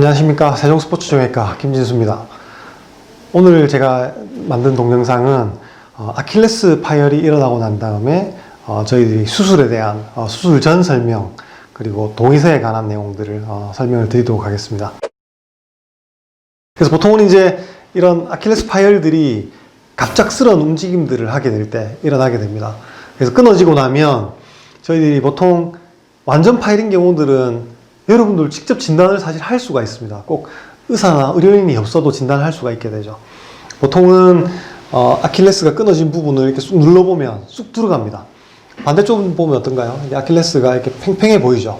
안녕하십니까. 세종스포츠정형외과 김진수입니다. 오늘 제가 만든 동영상은 아킬레스 파열이 일어나고 난 다음에 저희들이 수술에 대한 수술 전 설명, 그리고 동의서에 관한 내용들을 설명을 드리도록 하겠습니다. 그래서 보통은 이제 이런 아킬레스 파열들이 갑작스러운 움직임들을 하게 될 때 일어나게 됩니다. 그래서 끊어지고 나면 저희들이 보통 완전 파열인 경우들은 여러분들 직접 진단을 사실 할 수가 있습니다. 꼭 의사나 의료인이 없어도 진단을 할 수가 있게 되죠. 보통은 아킬레스가 끊어진 부분을 이렇게 쑥 눌러보면 쑥 들어갑니다. 반대쪽 보면 어떤가요? 아킬레스가 이렇게 팽팽해 보이죠.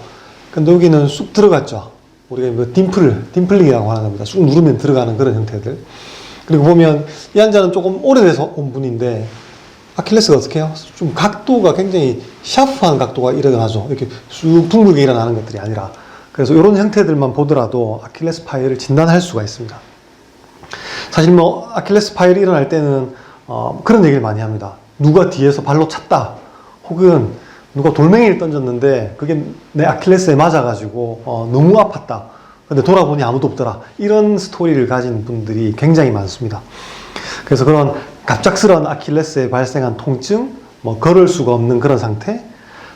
근데 여기는 쑥 들어갔죠. 우리가 뭐 딤플링이라고 하는 겁니다. 쑥 누르면 들어가는 그런 형태들. 그리고 보면 이 환자는 조금 오래돼서 온 분인데 아킬레스가 어떻게 해요? 좀 각도가 굉장히 샤프한 각도가 일어나죠. 이렇게 쑥 둥글게 일어나는 것들이 아니라. 그래서 이런 형태들만 보더라도 아킬레스 파열을 진단할 수가 있습니다. 사실 뭐 아킬레스 파열이 일어날 때는 그런 얘기를 많이 합니다. 누가 뒤에서 발로 찼다, 혹은 누가 돌멩이를 던졌는데 그게 내 아킬레스에 맞아가지고 너무 아팠다, 근데 돌아보니 아무도 없더라, 이런 스토리를 가진 분들이 굉장히 많습니다. 그래서 그런 갑작스러운 아킬레스에 발생한 통증, 뭐 걸을 수가 없는 그런 상태,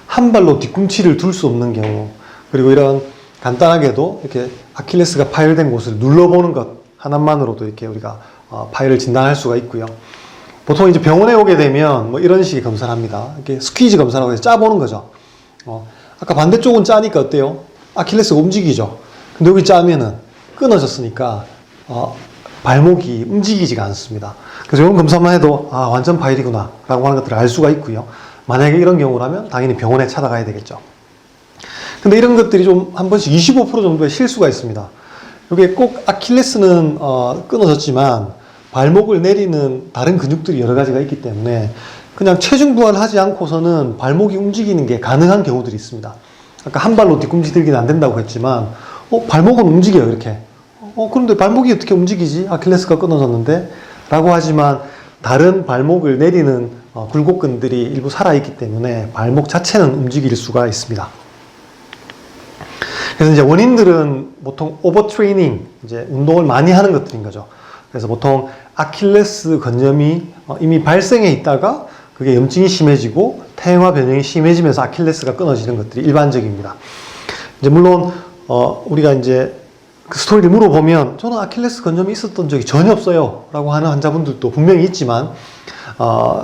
한 발로 뒤꿈치를 둘 수 없는 경우, 그리고 이런 간단하게도 이렇게 아킬레스가 파열된 곳을 눌러보는 것 하나만으로도 이렇게 우리가 파열을 진단할 수가 있고요. 보통 이제 병원에 오게 되면 뭐 이런 식의 검사를 합니다. 이렇게 스퀴즈 검사라고 해서 짜보는 거죠. 아까 반대쪽은 짜니까 어때요? 아킬레스가 움직이죠. 근데 여기 짜면은 끊어졌으니까 발목이 움직이지가 않습니다. 그래서 이런 검사만 해도 완전 파열이구나 라고 하는 것들을 알 수가 있고요. 만약에 이런 경우라면 당연히 병원에 찾아가야 되겠죠. 근데 이런 것들이 좀 한 번씩 25% 정도의 실수가 있습니다. 이게 꼭 아킬레스는 끊어졌지만 발목을 내리는 다른 근육들이 여러 가지가 있기 때문에 그냥 체중 부하를 하지 않고서는 발목이 움직이는 게 가능한 경우들이 있습니다. 아까 한 발로 뒤꿈치 들기는 안 된다고 했지만 발목은 움직여요, 이렇게. 그런데 발목이 어떻게 움직이지? 아킬레스가 끊어졌는데? 라고 하지만 다른 발목을 내리는 굴곡근들이 일부 살아있기 때문에 발목 자체는 움직일 수가 있습니다. 그래서 이제 원인들은 보통 오버트레이닝, 이제 운동을 많이 하는 것들인 거죠. 그래서 보통 아킬레스 건염이 이미 발생해 있다가 그게 염증이 심해지고 퇴행화 변형이 심해지면서 아킬레스가 끊어지는 것들이 일반적입니다. 이제 물론 우리가 이제 그 스토리를 물어보면 저는 아킬레스 건염이 있었던 적이 전혀 없어요 라고 하는 환자분들도 분명히 있지만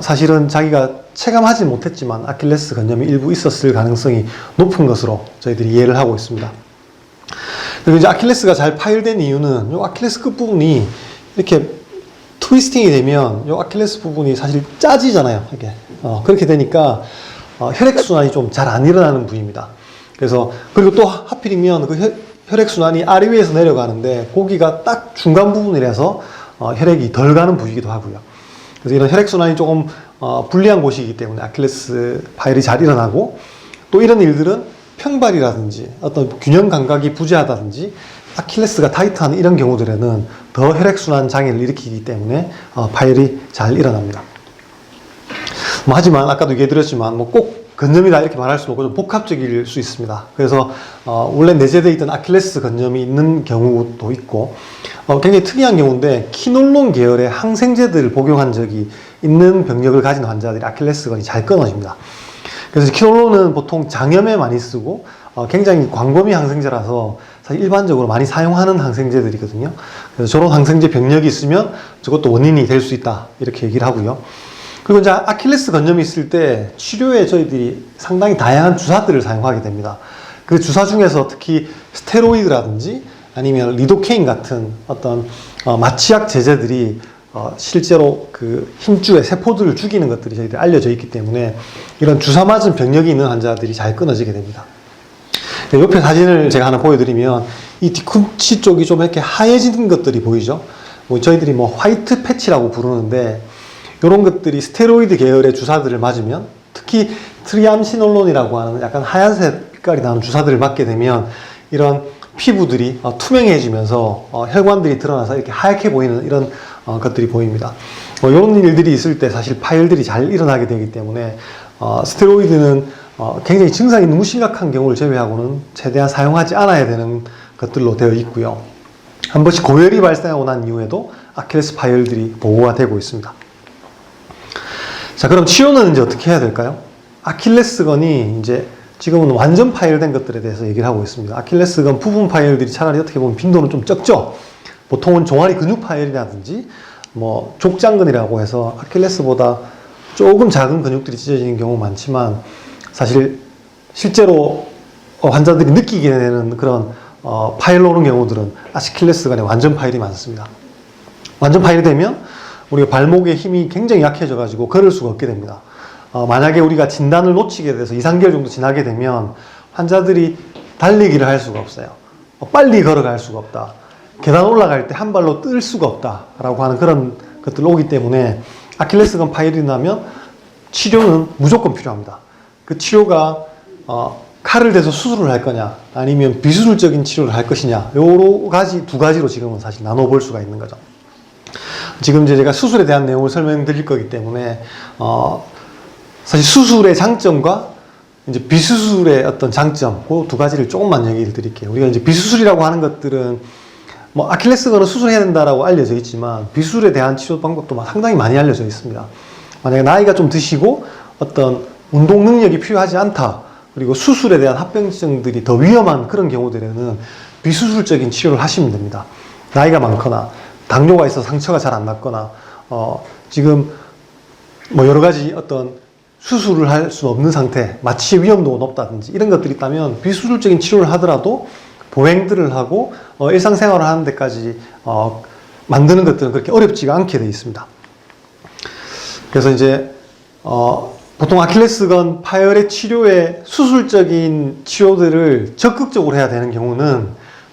사실은 자기가 체감하지 못했지만 아킬레스 건염이 일부 있었을 가능성이 높은 것으로 저희들이 이해를 하고 있습니다. 그리고 이제 아킬레스가 잘 파열된 이유는 이 아킬레스 끝부분이 이렇게 트위스팅이 되면 이 아킬레스 부분이 사실 짜지잖아요. 이렇게. 그렇게 되니까 혈액순환이 좀 잘 안 일어나는 부위입니다. 그래서 그리고 또 하필이면 그 혈액순환이 아래 위에서 내려가는데 거기가 딱 중간 부분이라서 혈액이 덜 가는 부위이기도 하고요. 그래서 이런 혈액순환이 조금 불리한 곳이기 때문에 아킬레스 파열이 잘 일어나고, 또 이런 일들은 평발이라든지 어떤 균형 감각이 부재하다든지 아킬레스가 타이트한 이런 경우들에는 더 혈액순환 장애를 일으키기 때문에 파열이 잘 일어납니다. 하지만 아까도 얘기해드렸지만 꼭 건염이다 이렇게 말할 수는 없고 좀 복합적일 수 있습니다. 그래서 원래 내재되어 있던 아킬레스 건염이 있는 경우도 있고, 굉장히 특이한 경우인데 키놀론 계열의 항생제들을 복용한 적이 있는 병력을 가진 환자들이 아킬레스건이 잘 끊어집니다. 그래서 키놀론은 보통 장염에 많이 쓰고 굉장히 광범위 항생제라서 사실 일반적으로 많이 사용하는 항생제들이거든요. 그래서 저런 항생제 병력이 있으면 저것도 원인이 될 수 있다 이렇게 얘기를 하고요. 그리고 이제 아킬레스 건염이 있을 때 치료에 저희들이 상당히 다양한 주사들을 사용하게 됩니다. 그 주사 중에서 특히 스테로이드라든지 아니면 리도케인 같은 어떤 마취약 제제들이 실제로 그 힘줄의 세포들을 죽이는 것들이 저희들이 알려져 있기 때문에 이런 주사 맞은 병력이 있는 환자들이 잘 끊어지게 됩니다. 옆에 사진을 제가 하나 보여드리면 이 뒤꿈치 쪽이 좀 이렇게 하얘지는 것들이 보이죠? 저희들이 화이트 패치라고 부르는데 이런 것들이 스테로이드 계열의 주사들을 맞으면, 특히 트리암시놀론이라고 하는 약간 하얀색 빛깔이 나는 주사들을 맞게 되면 이런 피부들이 투명해지면서 혈관들이 드러나서 이렇게 하얗게 보이는 이런 것들이 보입니다. 이런 일들이 있을 때 사실 파열들이 잘 일어나게 되기 때문에 스테로이드는 굉장히 증상이 너무 심각한 경우를 제외하고는 최대한 사용하지 않아야 되는 것들로 되어 있고요. 한 번씩 고열이 발생하고 난 이후에도 아킬레스 파열들이 보고가 되고 있습니다. 자, 그럼 치료는 이제 어떻게 해야 될까요? 아킬레스건이 이제 지금은 완전 파열된 것들에 대해서 얘기를 하고 있습니다. 아킬레스건 부분 파열들이 차라리 어떻게 보면 빈도는 좀 적죠. 보통은 종아리 근육 파열이라든지 뭐 족장근이라고 해서 아킬레스보다 조금 작은 근육들이 찢어지는 경우 많지만 사실 실제로 환자들이 느끼게 되는 그런 파열로 오는 경우들은 아킬레스건에 완전 파열이 많습니다. 완전 파열되면 우리가 발목의 힘이 굉장히 약해져 가지고 걸을 수가 없게 됩니다. 만약에 우리가 진단을 놓치게 돼서 2, 3개월 정도 지나게 되면 환자들이 달리기를 할 수가 없어요. 빨리 걸어갈 수가 없다. 계단 올라갈 때 한 발로 뜰 수가 없다라고 하는 그런 것들 오기 때문에 아킬레스건 파열이 나면 치료는 무조건 필요합니다. 그 치료가 칼을 대서 수술을 할 거냐 아니면 비수술적인 치료를 할 것이냐 여러 가지 두 가지로 지금은 사실 나눠볼 수가 있는 거죠. 지금 이제 제가 수술에 대한 내용을 설명드릴 거기 때문에 사실 수술의 장점과 이제 비수술의 어떤 장점 그 두 가지를 조금만 얘기를 드릴게요. 우리가 이제 비수술이라고 하는 것들은 뭐 아킬레스건은 수술해야 된다라고 알려져 있지만 비수술에 대한 치료 방법도 상당히 많이 알려져 있습니다. 만약에 나이가 좀 드시고 어떤 운동 능력이 필요하지 않다 그리고 수술에 대한 합병증들이 더 위험한 그런 경우들에는 비수술적인 치료를 하시면 됩니다. 나이가 많거나 당뇨가 있어서 상처가 잘 안 났거나 지금 뭐 여러 가지 어떤 수술을 할 수 없는 상태, 마취의 위험도가 높다든지 이런 것들이 있다면 비수술적인 치료를 하더라도 보행들을 하고 일상생활을 하는 데까지 만드는 것들은 그렇게 어렵지가 않게 되어 있습니다. 그래서 이제 보통 아킬레스건 파열의 치료에 수술적인 치료들을 적극적으로 해야 되는 경우는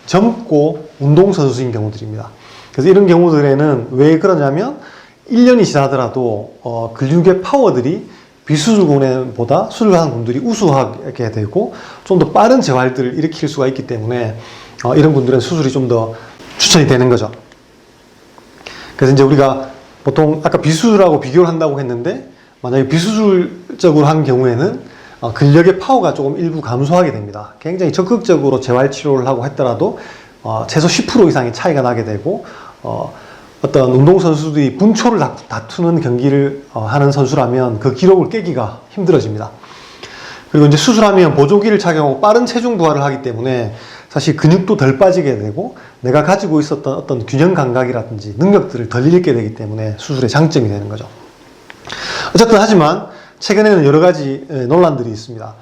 젊고 운동선수인 경우들입니다. 그래서 이런 경우들에는 왜 그러냐면 1년이 지나더라도 근육의 파워들이 비수술군보다 수술하는 분들이 우수하게 되고 좀 더 빠른 재활들을 일으킬 수가 있기 때문에 이런 분들은 수술이 좀 더 추천이 되는 거죠. 그래서 이제 우리가 보통 아까 비수술하고 비교를 한다고 했는데 만약에 비수술적으로 한 경우에는 근력의 파워가 조금 일부 감소하게 됩니다. 굉장히 적극적으로 재활치료를 하고 했더라도 최소 10% 이상의 차이가 나게 되고 어떤 운동선수들이 분초를 다투는 경기를 하는 선수라면 그 기록을 깨기가 힘들어집니다. 그리고 이제 수술하면 보조기를 착용하고 빠른 체중 부하를 하기 때문에 사실 근육도 덜 빠지게 되고 내가 가지고 있었던 어떤 균형 감각이라든지 능력들을 덜 잃게 되기 때문에 수술의 장점이 되는 거죠. 어쨌든 하지만 최근에는 여러 가지 논란들이 있습니다.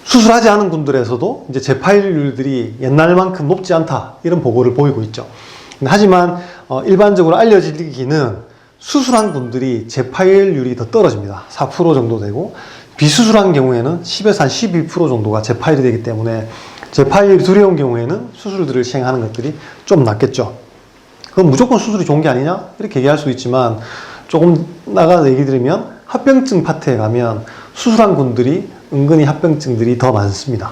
수술하지 않은 분들에서도 이제 재파열률들이 옛날만큼 높지 않다 이런 보고를 보이고 있죠. 하지만 일반적으로 알려지기는 수술한 분들이 재파열률이 더 떨어집니다. 4% 정도 되고 비수술한 경우에는 10에서 한 12% 정도가 재파열이 되기 때문에 재파열이 두려운 경우에는 수술들을 시행하는 것들이 좀 낫겠죠. 그럼 무조건 수술이 좋은 게 아니냐? 이렇게 얘기할 수 있지만 조금 나가서 얘기 드리면 합병증 파트에 가면 수술한 분들이 은근히 합병증들이 더 많습니다.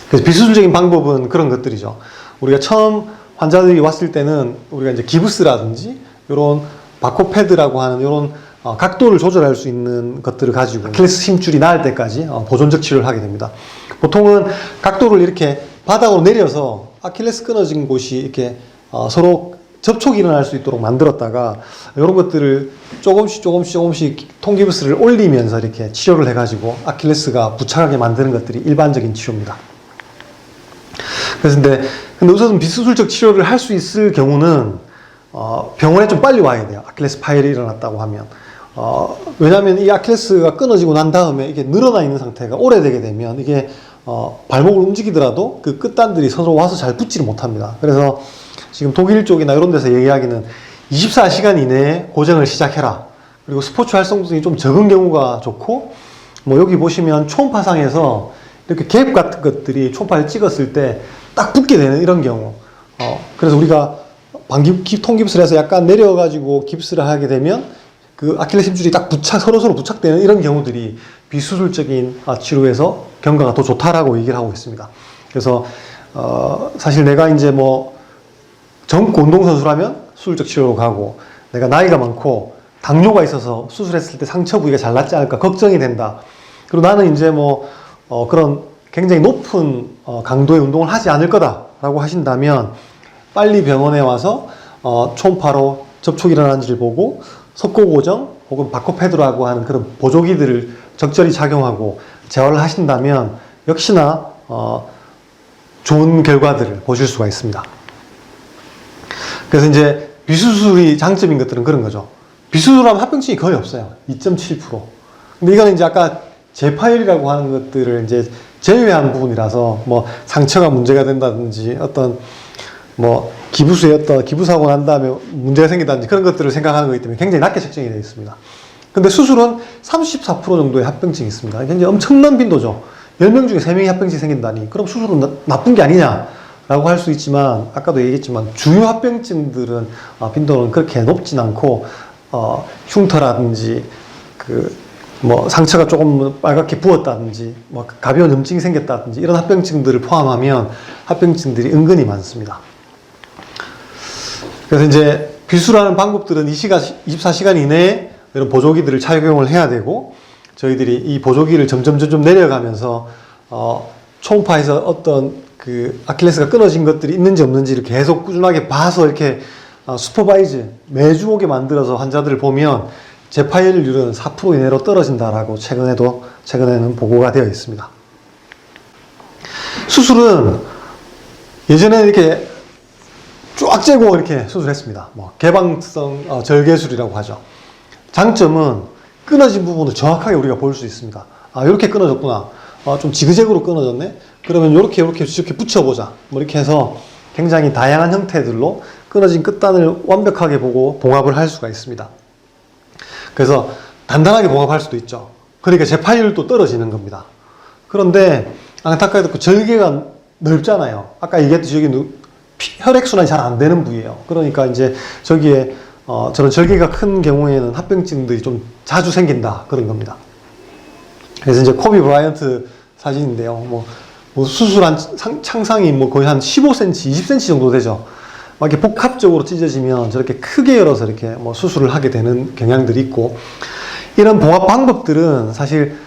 그래서 비수술적인 방법은 그런 것들이죠. 우리가 처음 환자들이 왔을 때는 우리가 이제 기부스라든지 이런 바코패드라고 하는 이런 각도를 조절할 수 있는 것들을 가지고 아킬레스 힘줄이 나을 때까지 보존적 치료를 하게 됩니다. 보통은 각도를 이렇게 바닥으로 내려서 아킬레스 끊어진 곳이 이렇게 서로 접촉이 일어날 수 있도록 만들었다가 이런 것들을 조금씩 통기부스를 올리면서 이렇게 치료를 해가지고 아킬레스가 부착하게 만드는 것들이 일반적인 치료입니다. 그래서 근데 우선 비수술적 치료를 할 수 있을 경우는 병원에 좀 빨리 와야 돼요. 아킬레스 파열이 일어났다고 하면. 왜냐하면 이 아킬레스가 끊어지고 난 다음에 이게 늘어나 있는 상태가 오래되게 되면 이게 발목을 움직이더라도 그 끝단들이 서로 와서 잘 붙지를 못합니다. 그래서 지금 독일 쪽이나 이런 데서 얘기하기는 24시간 이내에 고정을 시작해라. 그리고 스포츠 활동성이 좀 적은 경우가 좋고, 뭐 여기 보시면 초음파상에서 이렇게 갭 같은 것들이 초음파를 찍었을 때 딱 붙게 되는 이런 경우. 그래서 우리가 통깁스를 해서 약간 내려가지고 깁스를 하게 되면 그 아킬레스 힘줄이 딱 서로 부착되는 이런 경우들이 비수술적인 치료에서 경과가 더 좋다라고 얘기를 하고 있습니다. 그래서 사실 내가 이제 뭐 젊고 운동선수라면 수술적 치료로 가고, 내가 나이가 많고 당뇨가 있어서 수술했을 때 상처 부위가 잘 낫지 않을까 걱정이 된다. 그리고 나는 이제 뭐 그런 굉장히 높은 강도의 운동을 하지 않을 거다라고 하신다면 빨리 병원에 와서 초음파로 접촉이 일어나는지를 보고 석고 고정 혹은 바코패드라고 하는 그런 보조기들을 적절히 착용하고 재활을 하신다면 역시나 좋은 결과들을 보실 수가 있습니다. 그래서 이제 비수술이 장점인 것들은 그런 거죠. 비수술하면 합병증이 거의 없어요. 2.7%. 근데 이거는 이제 아까 재파열이라고 하는 것들을 이제 제외한 부분이라서 뭐 상처가 문제가 된다든지 어떤 뭐 기부수에 어떤 기부사고 난 다음에 문제가 생긴다든지 그런 것들을 생각하는 거기 때문에 굉장히 낮게 책정이 되어 있습니다. 근데 수술은 34% 정도의 합병증이 있습니다. 굉장히 엄청난 빈도죠. 10명 중에 3명이 합병증이 생긴다니 그럼 수술은 나쁜 게 아니냐라고 할 수 있지만 아까도 얘기했지만 주요 합병증들은 빈도는 그렇게 높진 않고 흉터라든지 뭐 상처가 조금 빨갛게 부었다든지 뭐 가벼운 염증이 생겼다든지 이런 합병증들을 포함하면 합병증들이 은근히 많습니다. 그래서 이제 비수술하는 방법들은 24시간 이내에 이런 보조기들을 착용을 해야 되고 저희들이 이 보조기를 점점 내려가면서 초음파에서 어떤 아킬레스가 끊어진 것들이 있는지 없는지를 계속 꾸준하게 봐서 이렇게 슈퍼바이즈 매주 오게 만들어서 환자들을 보면 재파열률은 4% 이내로 떨어진다라고 최근에는 보고가 되어 있습니다. 수술은 예전에 이렇게 쫙 째고 이렇게 수술했습니다. 뭐 개방성 절개술이라고 하죠. 장점은 끊어진 부분을 정확하게 우리가 볼 수 있습니다. 이렇게 끊어졌구나. 좀 지그재그로 끊어졌네. 그러면 이렇게 붙여보자. 뭐 이렇게 해서 굉장히 다양한 형태들로 끊어진 끝단을 완벽하게 보고 봉합을 할 수가 있습니다. 그래서 단단하게 봉합할 수도 있죠. 그러니까 재파열도 떨어지는 겁니다. 그런데 안타깝게도 절개가 넓잖아요. 아까 얘기했듯이 여기 혈액순환이 잘 안 되는 부위예요. 그러니까 이제 저기에 저런 절개가 큰 경우에는 합병증들이 좀 자주 생긴다 그런 겁니다. 그래서 이제 코비 브라이언트 사진인데요. 뭐 수술한 창상이 뭐 거의 한 15cm, 20cm 정도 되죠. 막 이렇게 복합적으로 찢어지면 저렇게 크게 열어서 이렇게 뭐 수술을 하게 되는 경향들이 있고 이런 봉합 방법들은 사실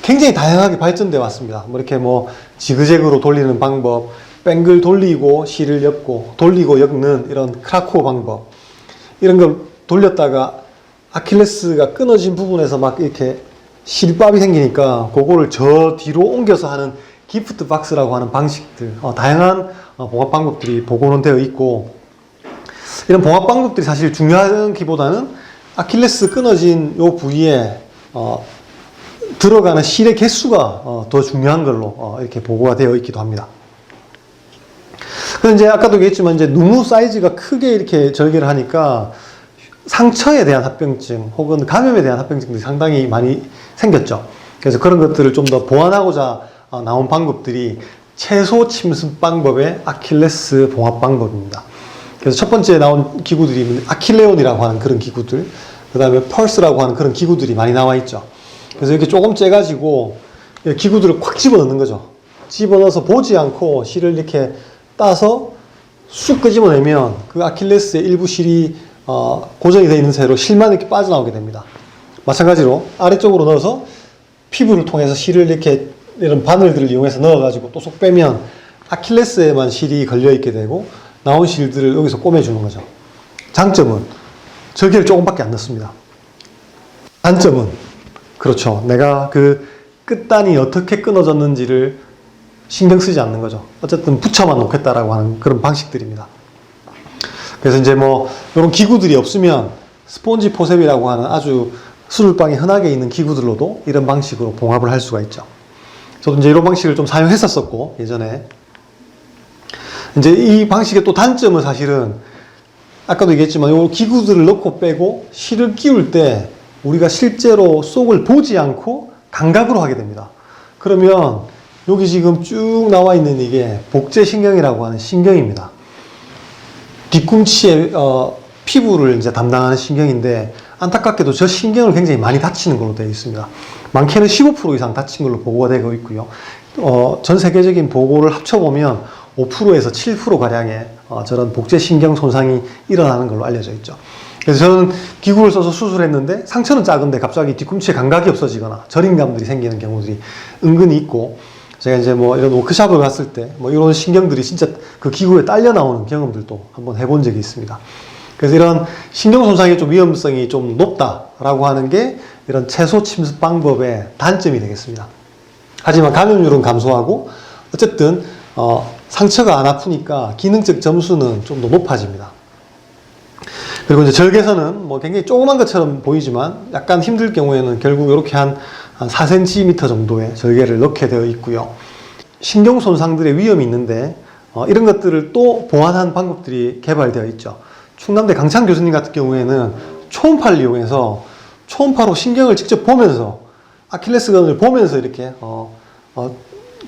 굉장히 다양하게 발전되어 왔습니다. 뭐 이렇게 뭐 지그재그로 돌리는 방법, 뱅글 돌리고 실을 엮고 돌리고 엮는 이런 크라코어 방법 이런 걸 돌렸다가 아킬레스가 끊어진 부분에서 막 이렇게 실밥이 생기니까 그거를 저 뒤로 옮겨서 하는 기프트 박스라고 하는 방식들 다양한 봉합 방법들이 복원은 되어 있고 이런 봉합 방법들이 사실 중요하기보다는 아킬레스 끊어진 요 부위에 들어가는 실의 개수가 더 중요한 걸로 이렇게 보고가 되어 있기도 합니다. 그런데 이제 아까도 얘기했지만 이제 너무 사이즈가 크게 이렇게 절개를 하니까 상처에 대한 합병증 혹은 감염에 대한 합병증들이 상당히 많이 생겼죠. 그래서 그런 것들을 좀 더 보완하고자 나온 방법들이 최소 침습 방법의 아킬레스 봉합 방법입니다. 그래서 첫 번째 나온 기구들이 아킬레온이라고 하는 그런 기구들, 그 다음에 펄스라고 하는 그런 기구들이 많이 나와 있죠. 그래서 이렇게 조금 째가지고 기구들을 콱 집어넣는 거죠. 집어넣어서 보지 않고 실을 이렇게 따서 쑥 끄집어내면 그 아킬레스의 일부 실이 고정이 되어 있는 채로 실만 이렇게 빠져나오게 됩니다. 마찬가지로 아래쪽으로 넣어서 피부를 통해서 실을 이렇게 이런 바늘들을 이용해서 넣어가지고 또 쏙 빼면 아킬레스에만 실이 걸려있게 되고 나온 실들을 여기서 꼬매주는 거죠. 장점은 절개를 조금밖에 안 넣습니다. 단점은 그렇죠. 내가 그 끝단이 어떻게 끊어졌는지를 신경 쓰지 않는 거죠. 어쨌든 붙여만 놓겠다라고 하는 그런 방식들입니다. 그래서 이제 뭐 이런 기구들이 없으면 스폰지 포셉이라고 하는 아주 수술방에 흔하게 있는 기구들로도 이런 방식으로 봉합을 할 수가 있죠. 저도 이제 이런 방식을 좀 사용했었었고 예전에 이제 이 방식의 또 단점은 사실은 아까도 얘기했지만 이 기구들을 넣고 빼고 실을 끼울 때 우리가 실제로 속을 보지 않고 감각으로 하게 됩니다. 그러면 여기 지금 쭉 나와 있는 이게 복제신경이라고 하는 신경입니다. 뒤꿈치의 피부를 이제 담당하는 신경인데 안타깝게도 저 신경을 굉장히 많이 다치는 걸로 되어 있습니다. 많게는 15% 이상 다친 걸로 보고가 되고 있고요. 전 세계적인 보고를 합쳐보면 5%에서 7%가량의 저런 복제신경 손상이 일어나는 걸로 알려져 있죠. 그래서 저는 기구를 써서 수술했는데 상처는 작은데 갑자기 뒤꿈치에 감각이 없어지거나 저림감들이 생기는 경우들이 은근히 있고 제가 이제 뭐 이런 워크샵을 갔을 때 뭐 이런 신경들이 진짜 그 기구에 딸려 나오는 경험들도 한번 해본 적이 있습니다. 그래서 이런 신경 손상의 좀 위험성이 좀 높다라고 하는 게 이런 채소 침습 방법의 단점이 되겠습니다. 하지만 감염률은 감소하고 어쨌든 상처가 안 아프니까 기능적 점수는 좀 더 높아집니다. 그리고 이제 절개선은 뭐 굉장히 조그만 것처럼 보이지만 약간 힘들 경우에는 결국 이렇게 한 4cm 정도의 절개를 넣게 되어 있고요. 신경 손상들의 위험이 있는데 이런 것들을 또 보완한 방법들이 개발되어 있죠. 충남대 강찬 교수님 같은 경우에는 초음파를 이용해서 초음파로 신경을 직접 보면서 아킬레스건을 보면서 이렇게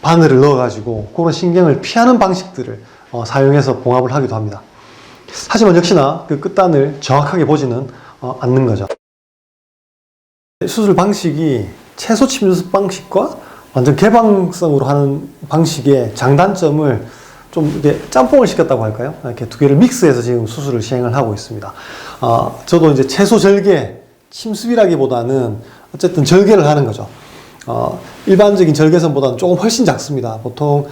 바늘을 넣어가지고 그런 신경을 피하는 방식들을 사용해서 봉합을 하기도 합니다. 하지만 역시나 그 끝단을 정확하게 보지는 않는 거죠. 수술 방식이 채소 침습 방식과 완전 개방성으로 하는 방식의 장단점을 좀 이렇게 짬뽕을 시켰다고 할까요? 이렇게 두 개를 믹스해서 지금 수술을 시행을 하고 있습니다. 저도 이제 채소 절개 침습이라기보다는 어쨌든 절개를 하는 거죠. 일반적인 절개선보다는 조금 훨씬 작습니다. 보통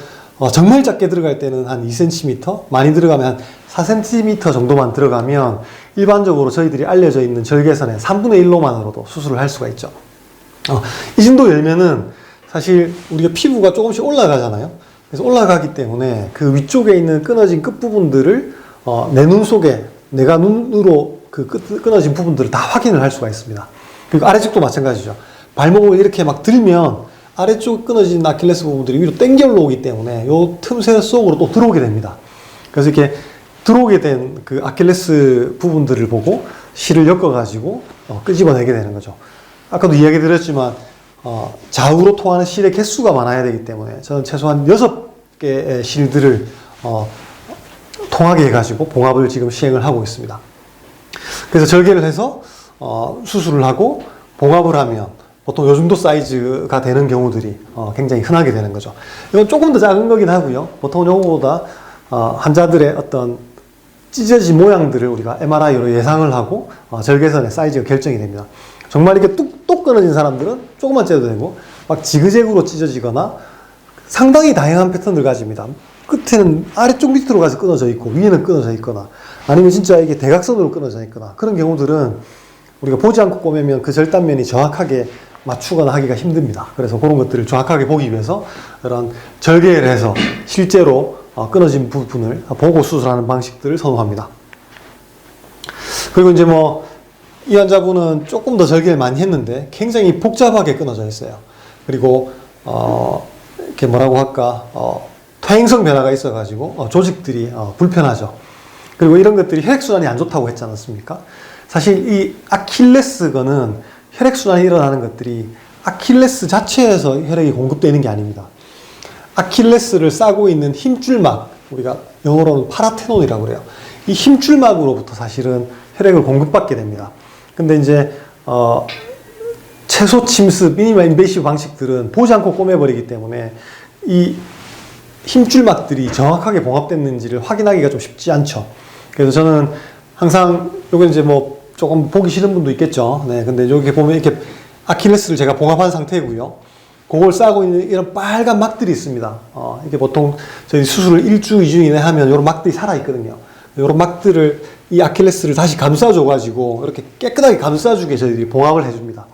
정말 작게 들어갈 때는 한 2cm, 많이 들어가면 한 4cm 정도만 들어가면 일반적으로 저희들이 알려져 있는 절개선의 3분의 1로만으로도 수술을 할 수가 있죠. 이 정도 열면은 사실 우리가 피부가 조금씩 올라가잖아요. 그래서 올라가기 때문에 그 위쪽에 있는 끊어진 끝부분들을 내 눈 속에 내가 눈으로 그 끊어진 부분들을 다 확인을 할 수가 있습니다. 그리고 아래쪽도 마찬가지죠. 발목을 이렇게 막 들면 아래쪽 끊어진 아킬레스 부분들이 위로 당겨 올라오기 때문에 요 틈새 속으로 또 들어오게 됩니다. 그래서 이렇게 들어오게 된 그 아킬레스 부분들을 보고 실을 엮어가지고 끄집어내게 되는 거죠. 아까도 이야기 드렸지만 좌우로 통하는 실의 개수가 많아야 되기 때문에 저는 최소한 6개의 실들을 통하게 해가지고 봉합을 지금 시행을 하고 있습니다. 그래서 절개를 해서 수술을 하고 봉합을 하면 보통 요 정도 사이즈가 되는 경우들이 굉장히 흔하게 되는 거죠. 이건 조금 더 작은 거긴 하고요. 보통 요거보다 환자들의 어떤 찢어진 모양들을 우리가 MRI로 예상을 하고 절개선의 사이즈가 결정이 됩니다. 정말 이렇게 뚝뚝 끊어진 사람들은 조금만 째도 되고 막 지그재그로 찢어지거나 상당히 다양한 패턴을 가집니다. 끝에는 아래쪽 밑으로 가서 끊어져 있고 위에는 끊어져 있거나 아니면 진짜 이게 대각선으로 끊어져 있거나 그런 경우들은 우리가 보지 않고 꼬매면 그 절단면이 정확하게 맞추거나 하기가 힘듭니다. 그래서 그런 것들을 정확하게 보기 위해서 이런 절개를 해서 실제로 끊어진 부분을 보고 수술하는 방식들을 선호합니다. 그리고 이제 뭐 이 환자분은 조금 더 절개를 많이 했는데 굉장히 복잡하게 끊어져 있어요. 그리고 이렇게 뭐라고 할까 퇴행성 변화가 있어가지고 조직들이 불편하죠. 그리고 이런 것들이 혈액순환이 안 좋다고 했지 않았습니까? 사실 이 아킬레스건은 혈액순환이 일어나는 것들이 아킬레스 자체에서 혈액이 공급되는 게 아닙니다. 아킬레스를 싸고 있는 힘줄막, 우리가 영어로는 파라테논이라고 그래요. 이 힘줄막으로부터 사실은 혈액을 공급받게 됩니다. 근데 이제 채소 침습, 미니멀 인베이시브 방식들은 보지 않고 꼬매버리기 때문에 이 힘줄막들이 정확하게 봉합됐는지를 확인하기가 좀 쉽지 않죠. 그래서 저는 항상 요거 이제 뭐 조금 보기 싫은 분도 있겠죠. 네, 근데 여기 보면 이렇게 아킬레스를 제가 봉합한 상태고요. 그걸 싸고 있는 이런 빨간 막들이 있습니다. 이게 보통 저희 수술을 1주, 2주 이내 하면 이런 막들이 살아있거든요. 이런 막들을 이 아킬레스를 다시 감싸줘가지고 이렇게 깨끗하게 감싸주게 저희들이 봉합을 해줍니다.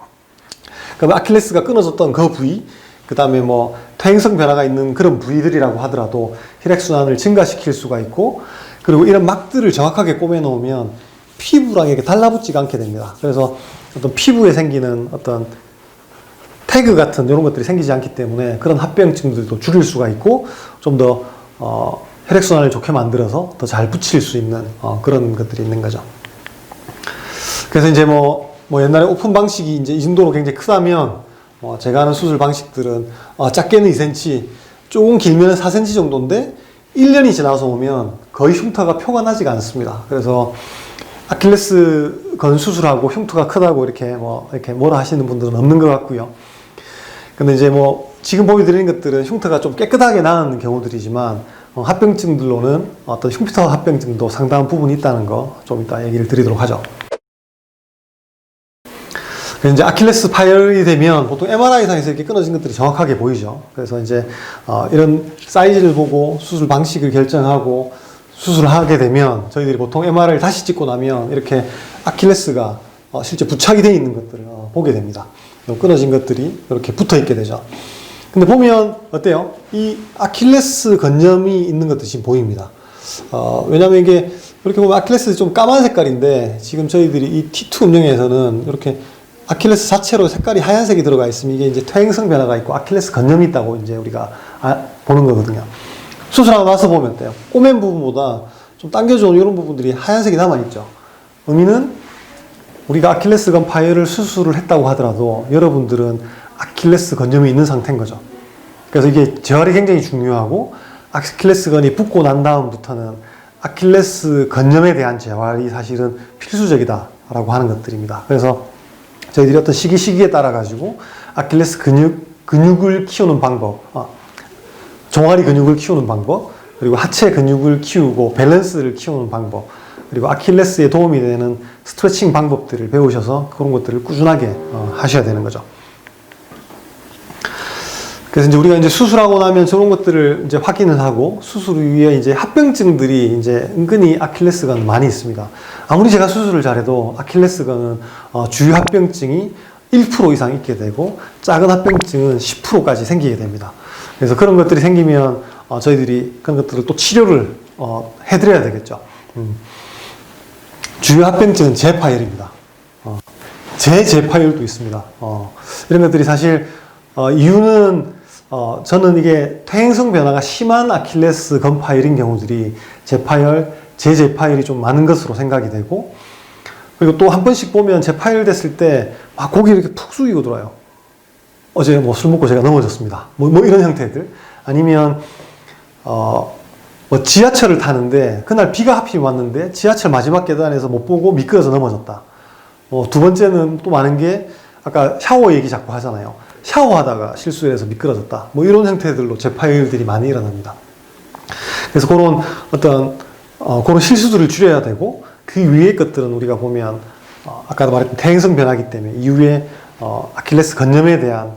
그럼 아킬레스가 끊어졌던 그 부위, 그 다음에 뭐 퇴행성 변화가 있는 그런 부위들이라고 하더라도 혈액순환을 증가시킬 수가 있고, 그리고 이런 막들을 정확하게 꼬매놓으면 피부랑 이렇게 달라붙지가 않게 됩니다. 그래서 어떤 피부에 생기는 어떤 태그 같은 이런 것들이 생기지 않기 때문에 그런 합병증들도 줄일 수가 있고 좀 더 혈액순환을 좋게 만들어서 더 잘 붙일 수 있는 그런 것들이 있는 거죠. 그래서 이제 뭐 옛날에 오픈 방식이 이제 이 정도로 굉장히 크다면 제가 하는 수술 방식들은 작게는 2cm, 조금 길면 4cm 정도인데 1년이 지나서 오면 거의 흉터가 표가 나지가 않습니다. 그래서 아킬레스 건 수술하고 흉터가 크다고 이렇게 뭐라 하시는 분들은 없는 것 같고요. 근데 이제 지금 보여드리는 것들은 흉터가 좀 깨끗하게 나은 경우들이지만 합병증들로는 어떤 흉터 합병증도 상당한 부분이 있다는 거 좀 이따 얘기를 드리도록 하죠. 그래서 이제 아킬레스 파열이 되면 보통 MRI상에서 이렇게 끊어진 것들이 정확하게 보이죠. 그래서 이제 이런 사이즈를 보고 수술 방식을 결정하고 수술을 하게 되면 저희들이 보통 MRI를 다시 찍고 나면 이렇게 아킬레스가 실제 부착이 되어 있는 것들을 보게 됩니다. 끊어진 것들이 이렇게 붙어 있게 되죠. 근데 보면 어때요? 이 아킬레스 건점이 있는 것도 지금 보입니다. 왜냐면 이게 이렇게 보면 아킬레스 좀 까만 색깔인데 지금 저희들이 이 T2 음영에서는 이렇게 아킬레스 자체로 색깔이 하얀색이 들어가 있으면 이게 이제 퇴행성 변화가 있고 아킬레스 건점이 있다고 이제 우리가 보는 거거든요. 수술하고 나서 보면 어때요? 꼬맨 부분보다 좀 당겨준 이런 부분들이 하얀색이 남아있죠. 의미는 우리가 아킬레스건 파열을 수술을 했다고 하더라도 여러분들은 아킬레스 건점이 있는 상태인 거죠. 그래서 이게 재활이 굉장히 중요하고 아킬레스건이 붙고 난 다음부터는 아킬레스 건점에 대한 재활이 사실은 필수적이다라고 하는 것들입니다. 그래서 저희들이 어떤 시기에 따라 가지고 아킬레스 근육을 키우는 방법, 종아리 근육을 키우는 방법, 그리고 하체 근육을 키우고 밸런스를 키우는 방법, 그리고 아킬레스에 도움이 되는 스트레칭 방법들을 배우셔서 그런 것들을 꾸준하게 하셔야 되는 거죠. 그래서 이제 우리가 이제 수술하고 나면 저런 것들을 이제 확인을 하고 수술 이후에 이제 합병증들이 이제 은근히 아킬레스건 많이 있습니다. 아무리 제가 수술을 잘해도 아킬레스건은 주요 합병증이 1% 이상 있게 되고 작은 합병증은 10%까지 생기게 됩니다. 그래서 그런 것들이 생기면 저희들이 그런 것들을 또 치료를 해드려야 되겠죠. 주요 합병증은 재파열입니다. 재파열도 있습니다. 이런 것들이 사실 이유는 저는 이게 퇴행성 변화가 심한 아킬레스 건 파열인 경우들이 재파열, 재재파열이 좀 많은 것으로 생각이 되고, 그리고 또 한 번씩 보면 재파열 됐을 때 막 고개 이렇게 푹 숙이고 들어요. 어제 뭐 술 먹고 제가 넘어졌습니다. 뭐 이런 형태들. 아니면 뭐 지하철을 타는데 그날 비가 하필 왔는데 지하철 마지막 계단에서 못 보고 미끄러져 넘어졌다. 두 번째는 또 많은 게 아까 샤워 얘기 자꾸 하잖아요. 샤워하다가 실수해서 미끄러졌다. 뭐 이런 형태들로 재파열들이 많이 일어납니다. 그래서 그런 어떤 그런 실수들을 줄여야 되고 그 위의 것들은 우리가 보면 아까도 말했던 퇴행성 변화기 때문에 이후에 아킬레스 건점에 대한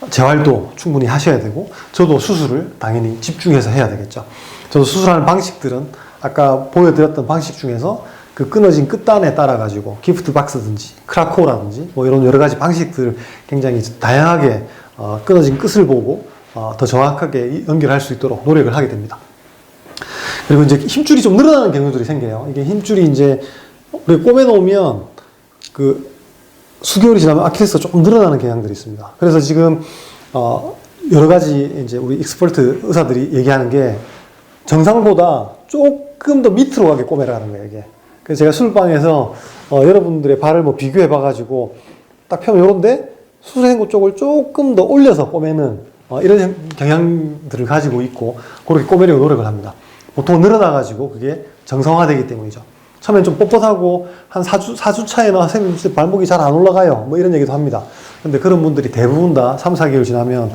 재활도 충분히 하셔야 되고 저도 수술을 당연히 집중해서 해야 되겠죠. 저도 수술하는 방식들은 아까 보여드렸던 방식 중에서 그 끊어진 끝단에 따라 가지고 기프트 박스든지 크라코라든지 뭐 이런 여러 가지 방식들을 굉장히 다양하게 끊어진 끝을 보고 더 정확하게 연결할 수 있도록 노력을 하게 됩니다. 그리고 이제 힘줄이 좀 늘어나는 경우들이 생겨요. 이게 힘줄이 이제 우리 꼬매 놓으면 그 수개월이 지나면 아킬레스가 조금 늘어나는 경향들이 있습니다. 그래서 지금 여러 가지 이제 우리 익스퍼트 의사들이 얘기하는 게 정상보다 조금 더 밑으로 가게 꼬매라는 거예요, 이게. 그래서 제가 수술방에서 여러분들의 발을 뭐 비교해 봐가지고 딱 펴면 요런데 수술한 곳 쪽을 조금 더 올려서 꼬매는 이런 경향들을 가지고 있고 그렇게 꼬매려고 노력을 합니다. 보통 늘어나가지고 그게 정상화되기 때문이죠. 처음엔 좀 뻣뻣하고 한 4주 차에는 선생님 발목이 잘 안 올라가요. 뭐 이런 얘기도 합니다. 근데 그런 분들이 대부분 다 3, 4개월 지나면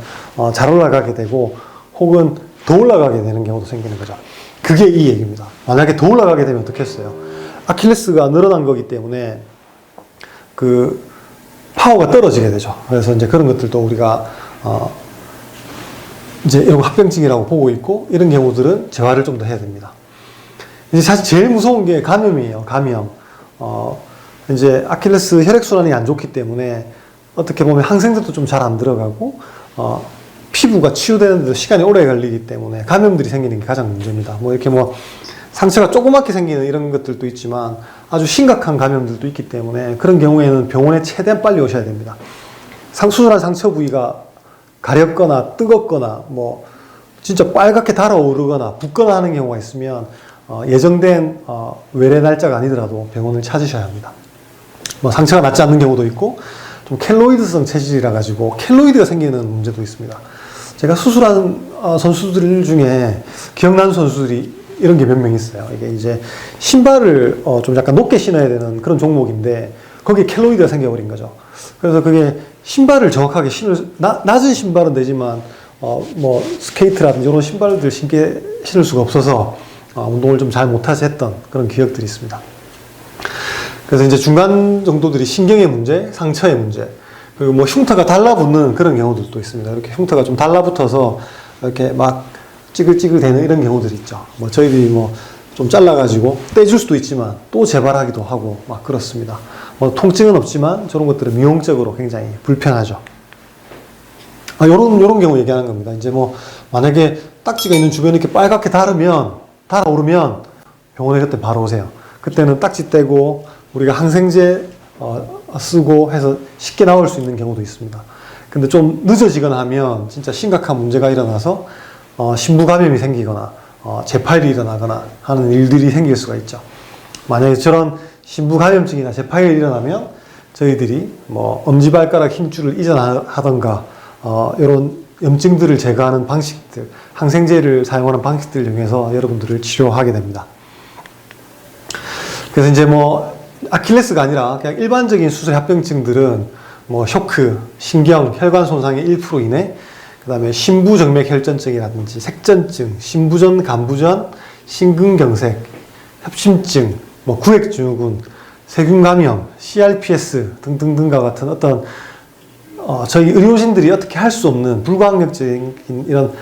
잘 올라가게 되고 혹은 더 올라가게 되는 경우도 생기는 거죠. 그게 이 얘기입니다. 만약에 더 올라가게 되면 어떻겠어요? 아킬레스가 늘어난 거기 때문에 그 파워가 떨어지게 되죠. 그래서 이제 그런 것들도 우리가 이제 이런 합병증이라고 보고 있고 이런 경우들은 재활을 좀 더 해야 됩니다. 이제 사실 제일 무서운 게 감염이에요. 감염. 이제 아킬레스 혈액순환이 안 좋기 때문에 어떻게 보면 항생제도 좀 잘 안 들어가고 피부가 치유되는데도 시간이 오래 걸리기 때문에 감염들이 생기는 게 가장 문제입니다. 뭐 이렇게 뭐 상처가 조그맣게 생기는 이런 것들도 있지만 아주 심각한 감염들도 있기 때문에 그런 경우에는 병원에 최대한 빨리 오셔야 됩니다. 수술한 상처 부위가 가렵거나 뜨겁거나 뭐 진짜 빨갛게 달아오르거나 붓거나 하는 경우가 있으면 예정된 외래 날짜가 아니더라도 병원을 찾으셔야 합니다. 뭐 상처가 낫지 않는 경우도 있고 좀 켈로이드성 체질이라 가지고 켈로이드가 생기는 문제도 있습니다. 제가 수술한 선수들 중에 기억나는 선수들이 이런 게 몇 명 있어요. 이게 이제 신발을 좀 약간 높게 신어야 되는 그런 종목인데 거기에 켈로이드가 생겨버린 거죠. 그래서 그게 신발을 정확하게 낮은 신발은 되지만 뭐 스케이트라든지 이런 신발들 신을 수가 없어서 운동을 좀 잘 못하지 했던 그런 기억들이 있습니다. 그래서 이제 중간 정도들이 신경의 문제, 상처의 문제, 그리고 뭐 흉터가 달라붙는 그런 경우들도 있습니다. 이렇게 흉터가 좀 달라붙어서 이렇게 막 찌글찌글 되는 이런 경우들이 있죠. 뭐 저희들이 뭐 좀 잘라가지고 떼줄 수도 있지만 또 재발하기도 하고 막 그렇습니다. 뭐 통증은 없지만 저런 것들은 미용적으로 굉장히 불편하죠. 요런 경우 얘기하는 겁니다. 이제 뭐 만약에 딱지가 있는 주변에 이렇게 빨갛게 달아오르면 병원에 그때 바로 오세요. 그때는 딱지 떼고 우리가 항생제 쓰고 해서 쉽게 나올 수 있는 경우도 있습니다. 근데 좀 늦어지거나 하면 진짜 심각한 문제가 일어나서 신부 감염이 생기거나 재파일이 일어나거나 하는 일들이 생길 수가 있죠. 만약에 저런 신부 감염증이나 재파일이 일어나면 저희들이 뭐 엄지발가락 힘줄을 이전하던가 이런 염증들을 제거하는 방식들, 항생제를 사용하는 방식들을 이용해서 여러분들을 치료하게 됩니다. 그래서 이제 뭐 아킬레스가 아니라 그냥 일반적인 수술 합병증들은 뭐 쇼크, 신경, 혈관 손상의 1% 이내, 그 다음에 신부정맥혈전증이라든지 색전증, 신부전, 간부전, 심근경색, 협심증, 뭐 구획증후군, 세균감염, CRPS 등등등과 같은 어떤 저희 의료진들이 어떻게 할 수 없는 불가항력적인 이런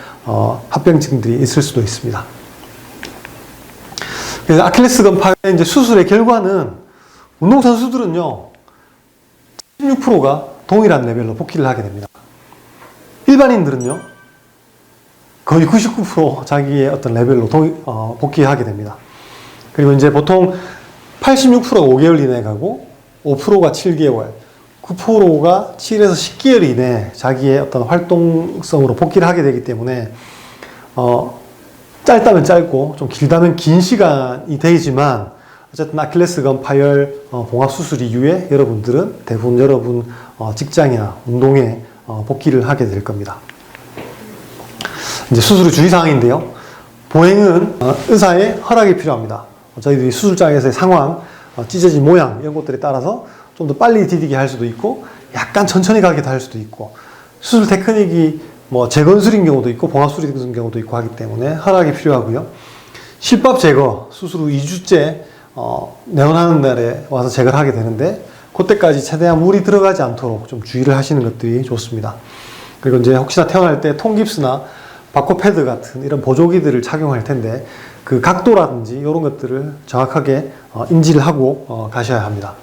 합병증들이 있을 수도 있습니다. 그래서 아킬레스건 파열의 이제 수술의 결과는 운동선수들은요 16%가 동일한 레벨로 복귀를 하게 됩니다. 일반인들은요 거의 99% 자기의 어떤 레벨로 복귀하게 됩니다. 그리고 이제 보통 86%가 5개월 이내에 가고 5%가 7개월, 9%가 7에서 10개월 이내에 자기의 어떤 활동성으로 복귀를 하게 되기 때문에 짧다면 짧고 좀 길다면 긴 시간이 되지만 어쨌든 아킬레스건 파열 봉합수술 이후에 여러분들은 대부분 여러분 직장이나 운동에 복귀를 하게 될 겁니다. 이제 수술의 주의사항인데요. 보행은 의사의 허락이 필요합니다. 저희들이 수술장에서의 상황, 찢어진 모양 이런 것들에 따라서 좀 더 빨리 디디게 할 수도 있고 약간 천천히 가기도 할 수도 있고 수술 테크닉이 뭐 재건술인 경우도 있고 봉합술인 경우도 있고 하기 때문에 허락이 필요하고요. 실밥 제거, 수술 후 2주째 내원하는 날에 와서 제거를 하게 되는데 그때까지 최대한 물이 들어가지 않도록 좀 주의를 하시는 것들이 좋습니다. 그리고 이제 혹시나 태어날 때 통깁스나 바코패드 같은 이런 보조기들을 착용할 텐데 그 각도라든지 이런 것들을 정확하게 인지를 하고 가셔야 합니다.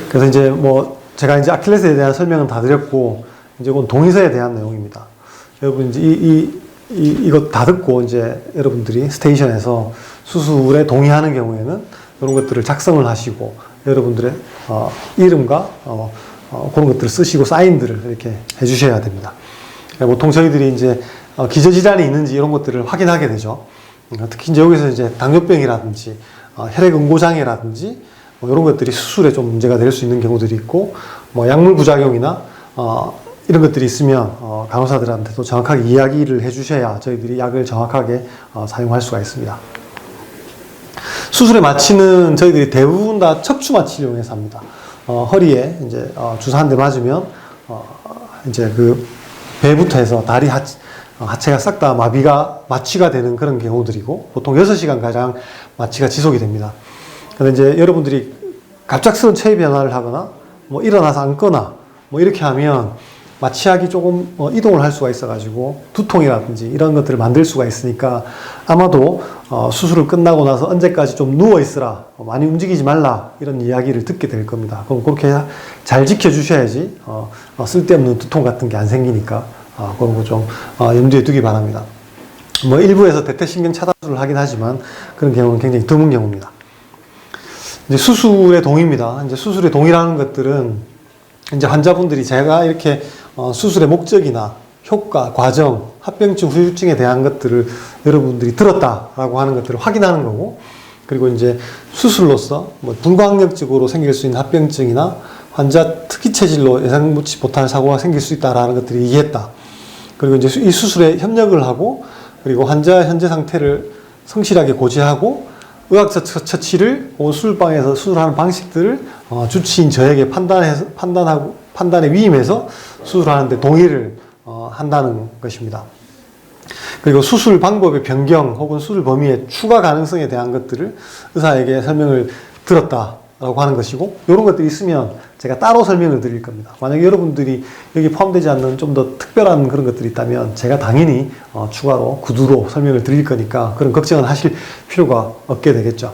그래서 이제 뭐 제가 이제 아킬레스에 대한 설명은 다 드렸고 이제 이건 동의서에 대한 내용입니다. 여러분 이제 이거 다 듣고 이제 여러분들이 스테이션에서 수술에 동의하는 경우에는 이런 것들을 작성을 하시고 여러분들의 이름과 그런 것들을 쓰시고 사인들을 이렇게 해주셔야 됩니다. 보통 저희들이 이제 기저질환이 있는지 이런 것들을 확인하게 되죠. 특히 이제 여기서 이제 당뇨병이라든지 혈액응고장애라든지 뭐 이런 것들이 수술에 좀 문제가 될 수 있는 경우들이 있고 뭐 약물 부작용이나 이런 것들이 있으면 간호사들한테도 정확하게 이야기를 해주셔야 저희들이 약을 정확하게 사용할 수가 있습니다. 수술의 마취는 저희들이 대부분 다 척추 마취를 이용해서 합니다. 허리에 이제 주사 한 대 맞으면 이제 그 배부터 해서 다리 하체가 싹 다 마취가 되는 그런 경우들이고 보통 6시간 가량 마취가 지속이 됩니다. 근데 이제 여러분들이 갑작스러운 체위 변화를 하거나 뭐 일어나서 앉거나 뭐 이렇게 하면 마취약이 조금 이동을 할 수가 있어가지고 두통이라든지 이런 것들을 만들 수가 있으니까 아마도 수술을 끝나고 나서 언제까지 좀 누워 있으라, 많이 움직이지 말라 이런 이야기를 듣게 될 겁니다. 그럼 그렇게 잘 지켜주셔야지 쓸데없는 두통 같은 게 안 생기니까 그런 거 좀 염두에 두기 바랍니다. 뭐 일부에서 대퇴신경 차단술을 하긴 하지만 그런 경우는 굉장히 드문 경우입니다. 이제 수술의 동의입니다. 이제 수술의 동의라는 것들은 이제 환자분들이 제가 이렇게 수술의 목적이나 효과, 과정, 합병증, 후유증에 대한 것들을 여러분들이 들었다라고 하는 것들을 확인하는 거고, 그리고 이제 수술로서 뭐 불가항력적으로 생길 수 있는 합병증이나 환자 특이 체질로 예상치 못한 사고가 생길 수 있다라는 것들을 이해했다. 그리고 이제 이 수술에 협력을 하고, 그리고 환자 현재 상태를 성실하게 고지하고 의학적 처치를 수술방에서 수술하는 방식들을 주치인 저에게 판단에 위임해서 수술하는데 동의를 한다는 것입니다. 그리고 수술 방법의 변경 혹은 수술 범위의 추가 가능성에 대한 것들을 의사에게 설명을 들었다라고 하는 것이고, 이런 것들이 있으면 제가 따로 설명을 드릴 겁니다. 만약에 여러분들이 여기 포함되지 않는 좀 더 특별한 그런 것들이 있다면 제가 당연히 추가로 구두로 설명을 드릴 거니까 그런 걱정은 하실 필요가 없게 되겠죠.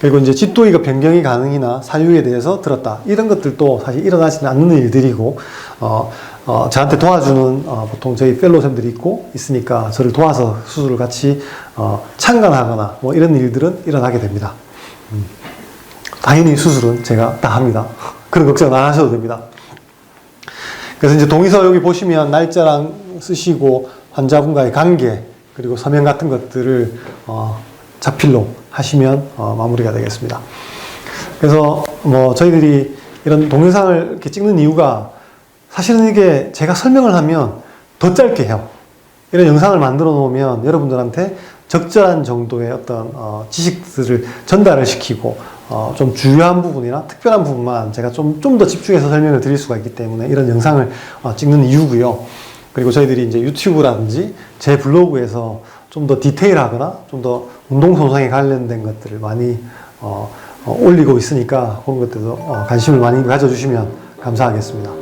그리고 이제 집도의가 변경이 가능이나 사유에 대해서 들었다. 이런 것들도 사실 일어나지는 않는 일들이고, 저한테 도와주는 보통 저희 펠로우쌤들이 있으니까 저를 도와서 수술을 같이 참관하거나 뭐 이런 일들은 일어나게 됩니다. 당연히 수술은 제가 다 합니다. 그런 걱정 안 하셔도 됩니다. 그래서 이제 동의서 여기 보시면 날짜랑 쓰시고 환자분과의 관계 그리고 서명 같은 것들을 자필로 하시면 마무리가 되겠습니다. 그래서 뭐 저희들이 이런 동영상을 이렇게 찍는 이유가 사실은 이게 제가 설명을 하면 더 짧게 해요. 이런 영상을 만들어 놓으면 여러분들한테 적절한 정도의 어떤 지식들을 전달을 시키고 좀 중요한 부분이나 특별한 부분만 제가 좀 더 집중해서 설명을 드릴 수가 있기 때문에 이런 영상을 찍는 이유고요. 그리고 저희들이 이제 유튜브라든지 제 블로그에서 좀 더 디테일하거나 좀 더 운동손상에 관련된 것들을 많이 올리고 있으니까 그런 것들도 관심을 많이 가져주시면 감사하겠습니다.